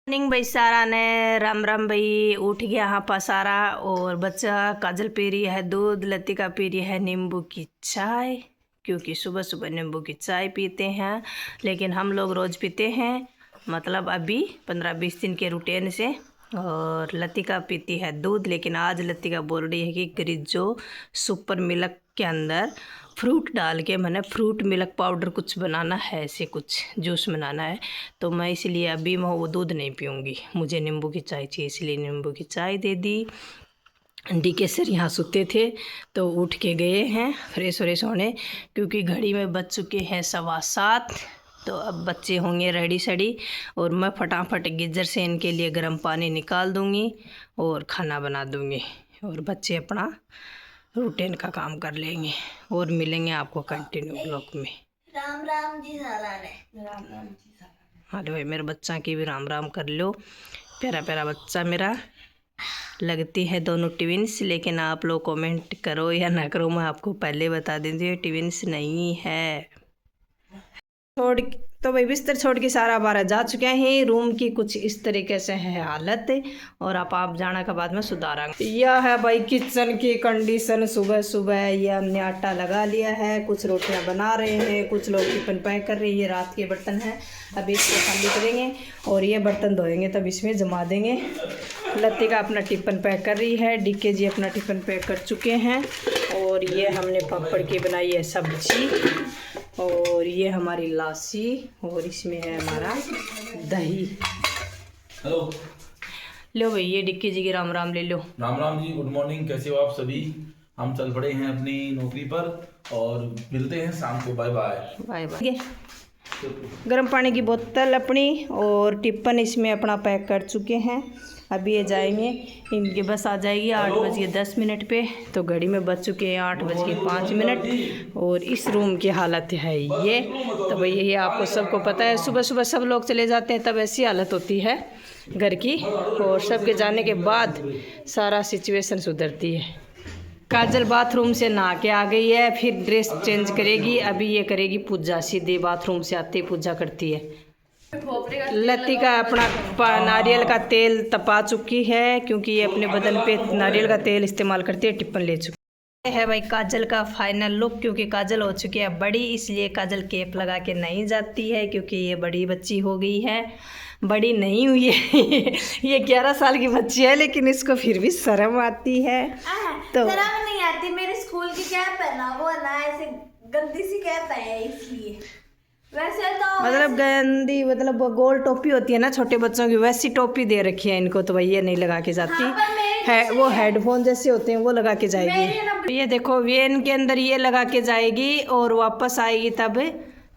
Morning भाई। सारा ने राम राम भाई। उठ गया हाँ पसारा और बच्चा काजल पी रही है दूध, लतिका पी रही है नींबू की चाय, क्योंकि सुबह सुबह नींबू की चाय पीते हैं। लेकिन हम लोग रोज़ पीते हैं, मतलब अभी 15-20 दिन के रूटीन से। और लतिका पीती है दूध, लेकिन आज लतिका बोल रही है कि ग्रिजो सुपर मिल्क के अंदर फ्रूट डाल के, मैंने फ्रूट मिल्क पाउडर कुछ बनाना है, ऐसे कुछ जूस बनाना है। तो मैं इसलिए अभी मैं वो दूध नहीं पीऊँगी, मुझे नींबू की चाय चाहिए, इसलिए नींबू की चाय दे दी। डी के सर यहाँ सोते थे तो उठ के गए हैं फ्रेश व्रेश होने, क्योंकि घड़ी में बज चुके हैं 7:15। तो अब बच्चे होंगे रेडी सेडी और मैं फटाफट गीज़र से इनके लिए गर्म पानी निकाल दूँगी और खाना बना दूँगी, और बच्चे अपना रूटीन का काम कर लेंगे। और मिलेंगे आपको कंटिन्यू ब्लॉग में। राम राम जी सारा ने। राम राम जी सारा। हाँ भाई, मेरे बच्चा की भी राम राम कर लो। प्यारा प्यारा बच्चा मेरा, लगती है दोनों ट्विंस, लेकिन आप लोग कमेंट करो या ना करो, मैं आपको पहले बता देती हूँ ट्विंस नहीं है। छोड़ तो भाई बिस्तर छोड़ के सारा बारह जा चुके हैं। रूम की कुछ इस तरीके से है हालत, और आप जाना के बाद में सुधारांगे। यह है भाई किचन की कंडीशन। सुबह सुबह ये हमने आटा लगा लिया है, कुछ रोटियां बना रहे हैं, कुछ लोग टिफिन पैक कर रहे हैं। ये रात के बर्तन हैं, अभी इसको खाली करेंगे और ये बर्तन धोएंगे तब इसमें जमा देंगे। लतिका अपना टिफिन पैक कर रही है, डीके जी अपना टिफिन पैक कर चुके हैं। और ये हमने पापड़ की बनाई है सब्जी, और ये हमारी लासी, और इसमें है हमारा दही। हेलो, लो भाई ये डिक्की जी की राम राम ले लो। Ram Ram ji, good morning. कैसे हो आप सभी? हम चल पड़े हैं अपनी नौकरी पर और मिलते हैं शाम को। Bye bye. Bye bye. गर्म पानी की बोतल अपनी और टिफिन इसमें अपना पैक कर चुके हैं। अभी ये जाएंगे, इनकी बस आ जाएगी 8:10 पे। तो घड़ी में बज चुके हैं 8:05। और इस रूम की हालत है ये। तो भाई ये आपको सबको पता है, सुबह सुबह सब लोग चले जाते हैं तब ऐसी हालत होती है घर की, और सबके जाने के बाद सारा सिचुएशन सुधरती है। काजल बाथरूम से नहा के आ गई है, फिर ड्रेस चेंज करेगी। अभी ये करेगी पूजा, सीधे बाथरूम से आते ही पूजा करती है। लतिका अपना नारियल का तेल तपा चुकी है, क्योंकि ये अपने बदन पे नारियल का तेल इस्तेमाल करती है। टिप्पण ले चुकी है भाई काजल का फाइनल लुक। क्योंकि काजल हो चुकी है बड़ी, इसलिए काजल केप लगा के नहीं जाती है, क्योंकि ये बड़ी बच्ची हो गई है। बड़ी नहीं हुई है ये 11 साल की बच्ची है, लेकिन इसको फिर भी शर्म आती है। तो शर्म नहीं आती, मेरे स्कूल की कैप पहना वो ना, ऐसे गंदी सी कैप है इसलिए। वैसे तो मतलब गंदी, मतलब वो गोल टोपी होती है ना छोटे बच्चों की, वैसी टोपी दे रखी है इनको। तो भाई ये नहीं लगा के जाती है, वो हेडफोन जैसे होते हैं वो लगा के जाएगी। ये देखो वेन के अंदर ये लगा के जाएगी और वापस आएगी तब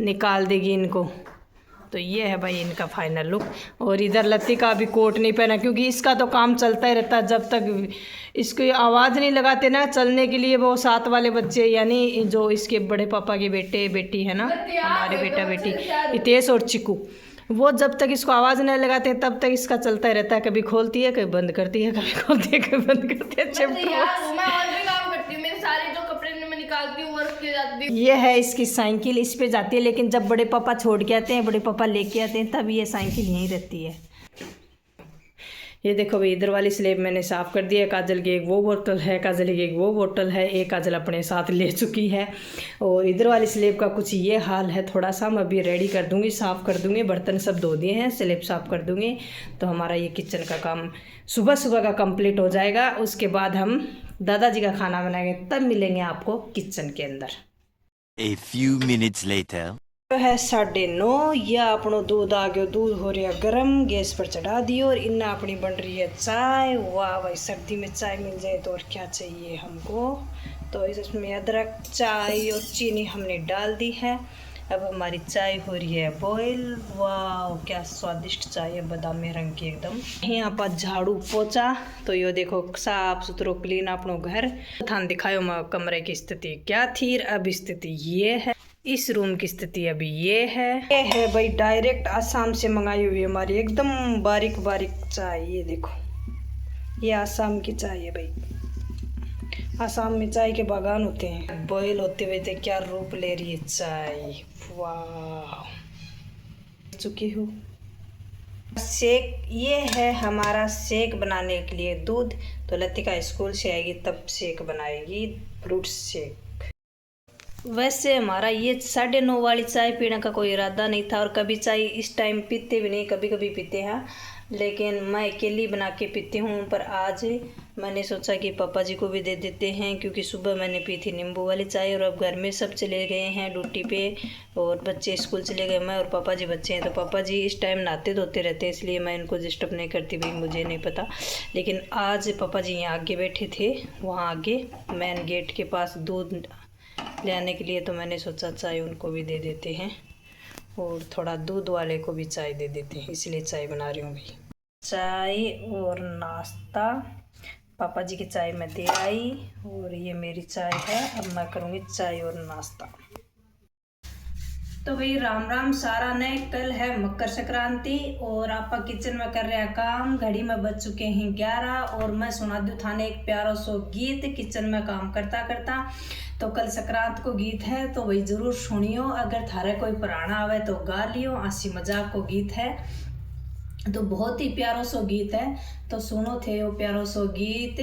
निकाल देगी इनको। तो ये है भाई इनका फाइनल लुक। और इधर लतिका अभी कोट नहीं पहना, क्योंकि इसका तो काम चलता ही रहता है जब तक इसको आवाज़ नहीं लगाते ना चलने के लिए। वो साथ वाले बच्चे, यानी जो इसके बड़े पापा के बेटे बेटी है ना, हमारे बेटा बेटी हितेश और चिकू, वो जब तक इसको आवाज़ नहीं लगाते हैं तब तक इसका चलता ही रहता है। कभी खोलती है, कभी बंद करती है, कभी खोलती है, कभी बंद करती है। ये है इसकी साइकिल, इस पे जाती है। लेकिन जब बड़े पापा छोड़ के आते हैं, बड़े पापा लेके आते हैं, तब ये साइकिल यहीं रहती है। ये देखो भाई इधर वाली स्लेब मैंने साफ़ कर दी है। काजल की एक वो बोतल है, काजल की एक वो बोतल है, एक काजल अपने साथ ले चुकी है। और इधर वाली स्लेब का कुछ ये हाल है थोड़ा सा। मैं अभी रेडी कर दूँगी, साफ़ कर दूँगी। बर्तन सब धो दिए हैं, स्लेब साफ़ कर दूँगी। तो हमारा ये किचन का काम सुबह सुबह का कंप्लीट हो जाएगा। उसके बाद हम दादाजी का खाना बनाएंगे, तब मिलेंगे आपको किचन के अंदर। A few minutes later. है 9:30। या अपनो दूध आ गयो, दूध हो रहा गर्म, गैस पर चढ़ा दियो। और इन्ना अपनी बन रही है चाय। वाह भाई, सर्दी में चाय मिल जाए तो और क्या चाहिए हमको। तो इसमें अदरक, चाय और चीनी हमने डाल दी है। अब हमारी चाय हो रही है बॉयल। वाह क्या स्वादिष्ट चाय है, बादामी रंग की एकदम। यहाँ पर झाड़ू पोछा, तो ये देखो साफ सुथरो क्लीन अपनो घर। थान दिखायो मैं कमरे की स्थिति क्या थी, अब स्थिति ये है। इस रूम की स्थिति अभी ये है भाई डायरेक्ट आसाम से मंगाई हुई हमारी एकदम बारीक बारीक चाय। ये देखो, ये आसाम की चाय है भाई। आसाम में चाय के बागान होते हैं। बॉयल होते हुए तो क्या रूप ले रही है चाय। वाह, चुकी हूँ शेक ये है हमारा शेक बनाने के लिए दूध। तो लतिका स्कूल से आएगी तब शेक बनाएगी, फ्रूट शेक। वैसे हमारा ये 9:30 वाली चाय पीने का कोई इरादा नहीं था और कभी चाय इस टाइम पीते भी नहीं, कभी कभी पीते हैं, लेकिन मैं अकेली बना के पीती हूँ। पर आज मैंने सोचा कि पापा जी को भी दे देते हैं, क्योंकि सुबह मैंने पी थी नींबू वाली चाय और अब घर में सब चले गए हैं ड्यूटी पे और बच्चे स्कूल चले गए, मैं और पापा जी बच्चे हैं। तो पापा जी इस टाइम नहाते धोते रहते हैं, इसलिए मैं इनको डिस्टर्ब नहीं करती, भाई मुझे नहीं पता। लेकिन आज पापा जी यहाँ आगे बैठे थे, वहाँ आगे मेन गेट के पास दूध ले आने के लिए, तो मैंने सोचा चाय उनको भी दे देते हैं और थोड़ा दूध वाले को भी चाय दे देते हैं, इसलिए चाय बना रही हूँ भाई। चाय और नाश्ता पापा जी की चाय मैं दे आई और ये मेरी चाय है। अब मैं करूँगी चाय और नाश्ता। तो भाई राम राम सारा ने, कल है मकर संक्रांति और आपा किचन में कर रहे हैं काम। घड़ी में बज चुके हैं 11 और मैं सुना दूँ थाने एक प्यारा सो गीत किचन में काम करता करता। तो कल संक्रांत को गीत है तो वही जरूर सुनियो, अगर थारे कोई पुराना आवे तो गा लियो, हंसी मजाक को गीत है तो बहुत ही प्यारो सो गीत है। तो सुनो थे वो प्यारो सो गीत।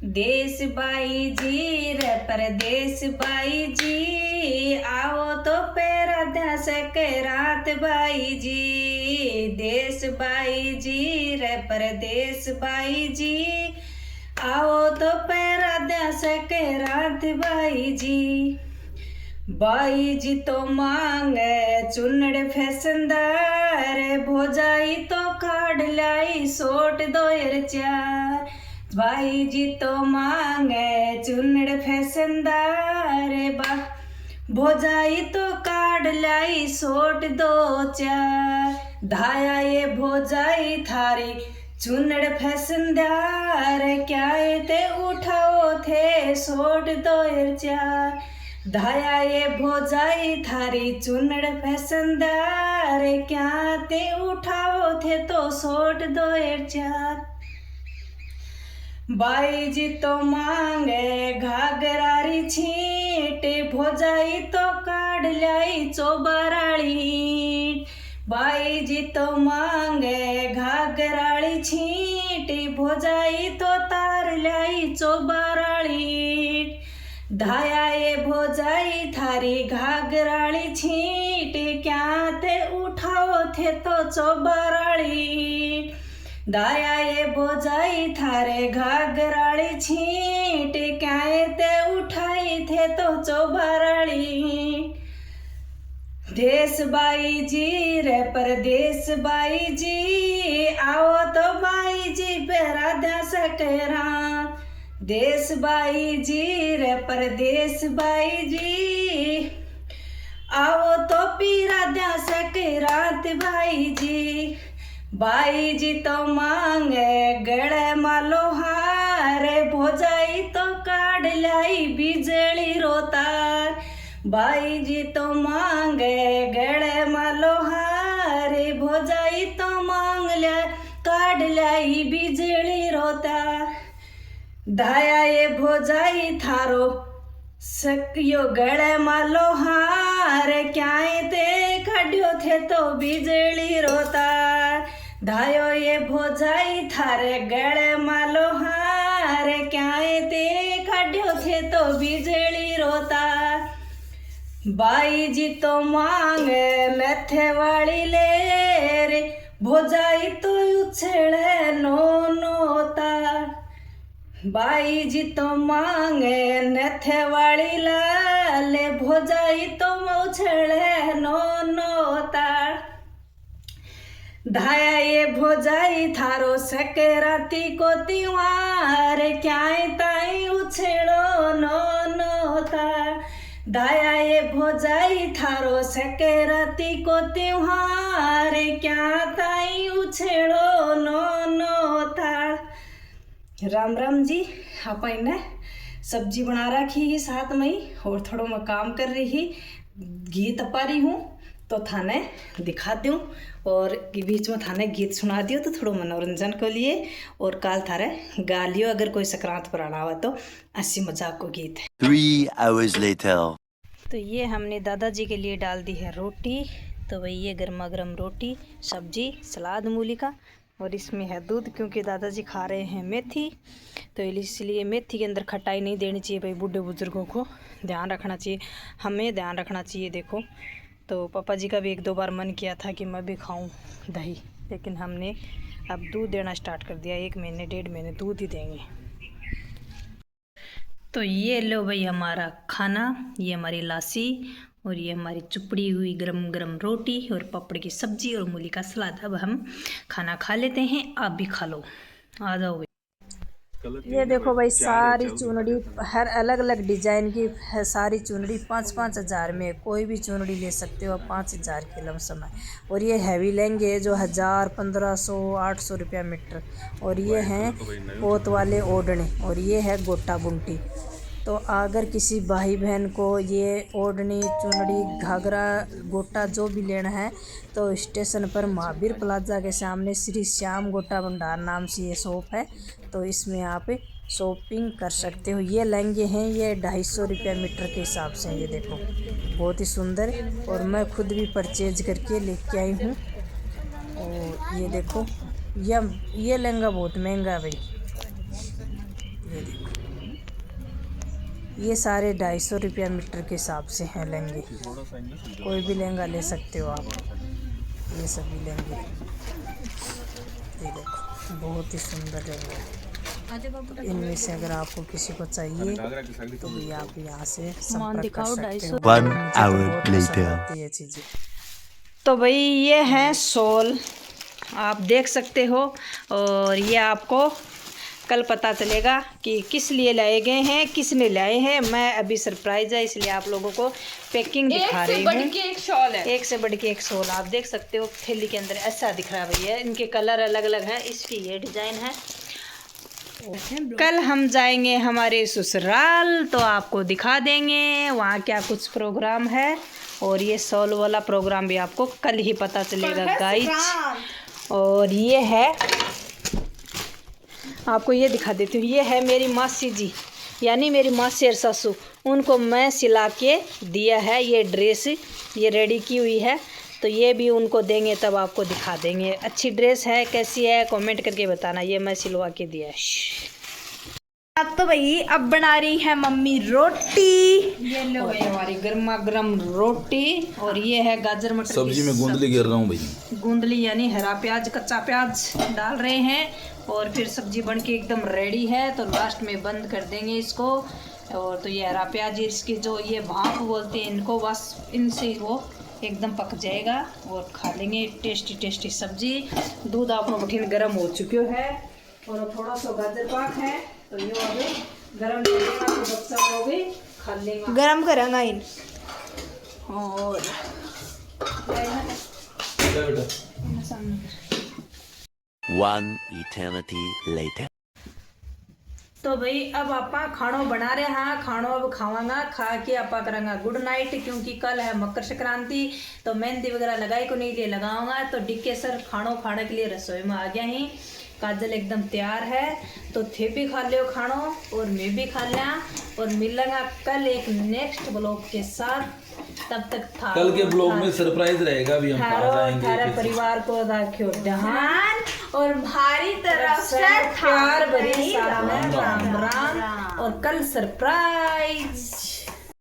देश बाई जी रे परदेश बाई जी, आओ तो पेरा दस के रात बाई जी। देश बाई जी रे परदेश बाई जी, आओ तो पेरा दस के रात बाई जी। बाई जी तो मांगे चुनड़ फैसनदार, भोजाई तो काढ़ लाई सोट 2004। बाई जी तो मांगे चुनड़ फैसनदार, भोजाई तो काढ़ लाई सोट 2004। धाया ये भोजाई थारी चुनड़ फैसनदार, क्या ते उठाओ थे सोट 2004। धाया ये भोजाई थारी चुनड़ फैसनदार, क्या ते उठाओ थे तो सोट 2004। बाई जी तो मांगे घाघरारी छींट, भोजाई तो काढ़ लाई चौबाराली। बाई जी तो मांगे घाघराली छींट, भोजाई तो तार लाई चौबाराली। धाया ये भोजाई थारी घाघराली छींट, क्या ते उठाओ थे तो चौबाराली। दाया ये भोजाई थारे घाघराली छींट, क्या ते उठाई थे तो चौबाराली। देश बाई जी रे परदेश बाई जी, आओ तो बाई जी पेरा दस केरा। देश बाई जी रे परदेश बाई जी, आओ तो पीरा दस के रात बाई जी। बाई जी तो मांगे गड़े मालो हार, भोजाई तो काढ़ लाई बिजली रोतार। बाई जी तो मांगे गड़े मालो हार, भोजाई तो मांग ले काढ़ लाई बिजली रोतार। धाया ये भोजाई थारो सकियो गड़े मालो हार, क्या ते खड्यो थे तो बिजली रोतार। धायो ये भोजाई थारे गड़े मालो हार, क्या ते खड्यो थे तो बिजली रोतार। बाई जी तो मांगे मेथे वाली लेर, भोजाई तो उछले नो तार। बाई जी तो मांगे नथे वाली लाल, भोजाई तो उछले नो तार। धाया ये भोजाई थारो सकराती को त्योहार, क्या ताई उछेड़ो नो तार। धाया ये भोजाई थारो सकराती को त्योहार, क्या ताई उछेड़ो नो तार। राम राम जी। आप ने सब्जी बना रखी ही साथ में ही और थोड़ा मैं काम कर रही ही, गीत पा रही हूँ तो थाने दिखा दूँ और बीच में थाने गीत सुना दियो तो थोड़ा मनोरंजन के लिए, और काल थारे गा लियो अगर कोई संक्रांत पर आना हुआ तो हंसी मजाक को गीत है। 3 hours later. तो ये हमने दादाजी के लिए डाल दी है रोटी तो भाई ये गर्मा गर्म रोटी, सब्जी, सलाद मूली का, और इसमें है दूध क्योंकि दादाजी खा रहे हैं मेथी, तो इसलिए मेथी के अंदर खटाई नहीं देनी चाहिए भाई। बूढ़े बुजुर्गों को ध्यान रखना चाहिए, हमें ध्यान रखना चाहिए। देखो तो पापा जी का भी 1-2 बार मन किया था कि मैं भी खाऊं दही, लेकिन हमने अब दूध देना स्टार्ट कर दिया। 1 महीने 1.5 महीने दूध ही देंगे। तो ये लो भाई हमारा खाना, ये हमारी लासी, और ये हमारी चुपड़ी हुई गरम गरम रोटी और पापड़ की सब्जी और मूली का सलाद। अब हम खाना खा लेते हैं, आप भी खा लो, आ जाओ भाई। ये देखो भाई सारी चुनड़ी, हर अलग अलग डिजाइन की है सारी चुनड़ी। 5-5 हज़ार में कोई भी चुनड़ी ले सकते हो, 5 हज़ार के लमसम है। और ये हैवी लहंगे जो 1000, 1500, 800 रुपया मीटर। और ये हैं पोत वाले ओढ़ने, और ये है गोटा बुंटी। तो अगर किसी भाई बहन को ये ओढ़नी, चुनड़ी, घाघरा, गोटा जो भी लेना है तो स्टेशन पर महावीर प्लाजा के सामने श्री श्याम गोटा भंडार नाम से ये शॉप है, तो इसमें आप शॉपिंग कर सकते हो। ये लहंगे हैं, ये 250 रुपया मीटर के हिसाब से। ये देखो बहुत ही सुंदर, और मैं खुद भी परचेज करके लेके आई हूँ। और ये देखो ये लहंगा बहुत महंगा है भाई। ये देखो ये सारे 250 रुपया मीटर के हिसाब से हैं लहंगे। कोई भी लहंगा ले सकते हो आप, ये सभी लहंगे। ये देखो बहुत ही सुंदर लहंगा। तो इनमें से अगर आपको किसी को चाहिए तो भी आप यहाँ से संपर्क कर सकते हो। 1 hour later. ये चीज़ें तो भाई ये है शॉल, आप देख सकते हो। और ये आपको कल पता चलेगा कि किस लिए लाए गए हैं, किसने लाए हैं। मैं अभी सरप्राइज है इसलिए आप लोगों को पैकिंग दिखा रही हूँ। एक शॉल है, एक से बढ़ के एक शॉल, आप देख सकते हो। थैली के अंदर ऐसा दिख रहा है भैया, इनके कलर अलग अलग है, इसकी ये डिज़ाइन है। कल हम जाएंगे हमारे ससुराल, तो आपको दिखा देंगे वहाँ क्या कुछ प्रोग्राम है। और ये शॉल वाला प्रोग्राम भी आपको कल ही पता चलेगा गाइज। और ये है, आपको ये दिखा देती हूँ, ये है मेरी मासी जी, यानी मेरी मासी और सासू, उनको मैं सिला के दिया है ये ड्रेस, ये रेडी की हुई है। तो ये भी उनको देंगे तब आपको दिखा देंगे। अच्छी ड्रेस है, कैसी है कमेंट करके बताना। ये मैं सिलवा के दिया है। तो भाई अब बना रही है मम्मी रोटी। ये लो भाई हमारी गर्मा गर्म रोटी, और ये है गाजर मटर सब्जी में गूंदली गिर रहा हूँ भाई। गूंदली यानी हरा प्याज, कच्चा प्याज डाल रहे हैं। और फिर सब्जी बन के एकदम रेडी है, तो लास्ट में बंद कर देंगे इसको। और तो ये हरा प्याज, इसकी जो ये भाप बोलते हैं इनको, बस इनसे वो एकदम पक जाएगा और खा लेंगे टेस्टी टेस्टी सब्जी। दूध आपको कठिन गर्म हो चुके है, और थोड़ा सा गाजर पाक है, तो ये अभी गर्म लगेगा तो बच्चा लोग भी खा लेंगे। गरम करेंगे इन। और One eternity later. तो भाई अब आपा खानो बना रहे हैं, खानो अब खावांगा, खा के आपा करेंगे गुड नाइट, क्योंकि कल है मकर संक्रांति। तो मेहंदी वगैरह लगाई को नहीं लिए लगाऊंगा। तो डिक्के सर खानो खाने के लिए रसोई में आ गया ही, काजल एकदम तैयार है। तो थे भी खा लियो खानो, और मैं भी खा लिया। और मिलेंगे कल एक नेक्स्ट ब्लॉग के साथ। तब तक था कल के ब्लॉग में सरप्राइज रहेगा, अभी हम कहाँ जाएंगे। थारे परिवार को रखियो ध्यान, और भारी तरफ से प्यार भरी राम राम। और कल सरप्राइज।